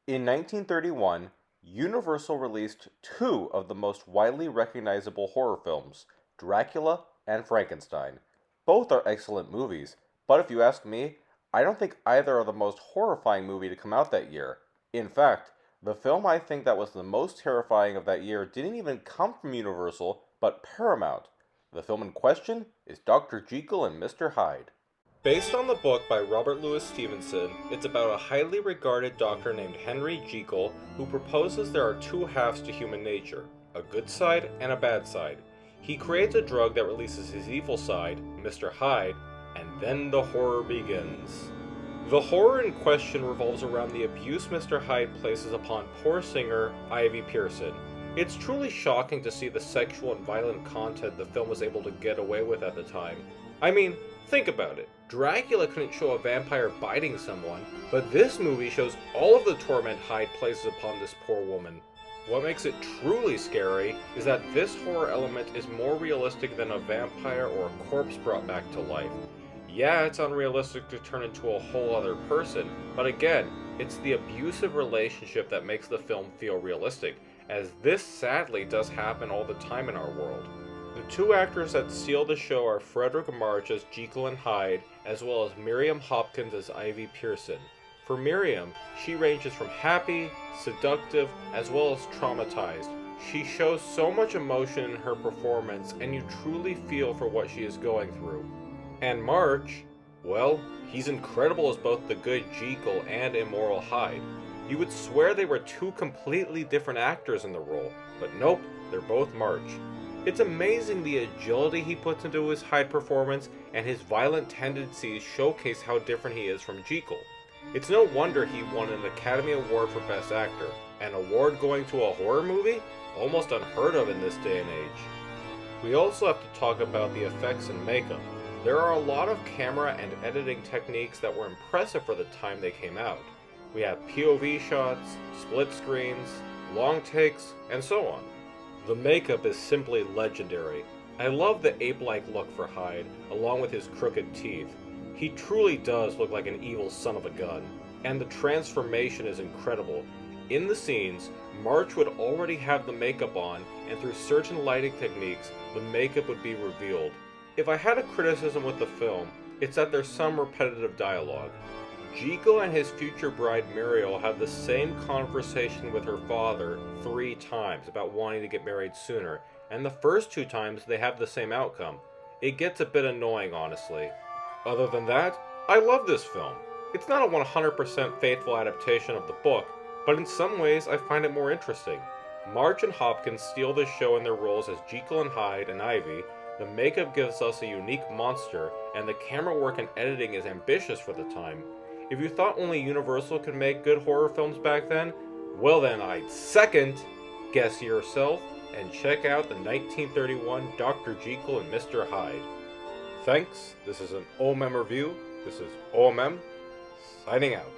In 1931, Universal released two of the most widely recognizable horror films, Dracula and Frankenstein. Both are excellent movies, but if you ask me, I don't think either are the most horrifying movie to come out that year. In fact, the film I think that was the most terrifying of that year didn't even come from Universal, but Paramount. The film in question is Dr. Jekyll and Mr. Hyde. Based on the book by Robert Louis Stevenson, it's about a highly regarded doctor named Henry Jekyll who proposes there are two halves to human nature, a good side and a bad side. He creates a drug that releases his evil side, Mr. Hyde, and then the horror begins. The horror in question revolves around the abuse Mr. Hyde places upon poor singer Ivy Pearson. It's truly shocking to see the sexual and violent content the film was able to get away with at the time. I mean, think about it. Dracula couldn't show a vampire biting someone, but this movie shows all of the torment Hyde places upon this poor woman. What makes it truly scary is that this horror element is more realistic than a vampire or a corpse brought back to life. Yeah, it's unrealistic to turn into a whole other person, but again, it's the abusive relationship that makes the film feel realistic, as this sadly does happen all the time in our world. The two actors that steal the show are Frederick March as Jekyll and Hyde, as well as Miriam Hopkins as Ivy Pearson. For Miriam, she ranges from happy, seductive, as well as traumatized. She shows so much emotion in her performance, and you truly feel for what she is going through. And March, well, he's incredible as both the good Jekyll and immoral Hyde. You would swear they were two completely different actors in the role, but nope, they're both March. It's amazing the agility he puts into his Hyde performance, and his violent tendencies showcase how different he is from Jekyll. It's no wonder he won an Academy Award for Best Actor. An award going to a horror movie? Almost unheard of in this day and age. We also have to talk about the effects and makeup. There are a lot of camera and editing techniques that were impressive for the time they came out. We have POV shots, split screens, long takes, and so on. The makeup is simply legendary. I love the ape-like look for Hyde, along with his crooked teeth. He truly does look like an evil son of a gun, and the transformation is incredible. In the scenes, March would already have the makeup on, and through certain lighting techniques, the makeup would be revealed. If I had a criticism with the film, it's that there's some repetitive dialogue. Jekyll and his future bride Muriel have the same conversation with her father 3 times about wanting to get married sooner, and the first 2 times they have the same outcome. It gets a bit annoying, honestly. Other than that, I love this film. It's not a 100% faithful adaptation of the book, but in some ways I find it more interesting. March and Hopkins steal the show in their roles as Jekyll and Hyde and Ivy. The makeup gives us a unique monster, and the camera work and editing is ambitious for the time. If you thought only Universal could make good horror films back then, well then I'd second guess yourself and check out the 1931 Dr. Jekyll and Mr. Hyde. Thanks, this is an O.M.M review. This is O.M.M, signing out.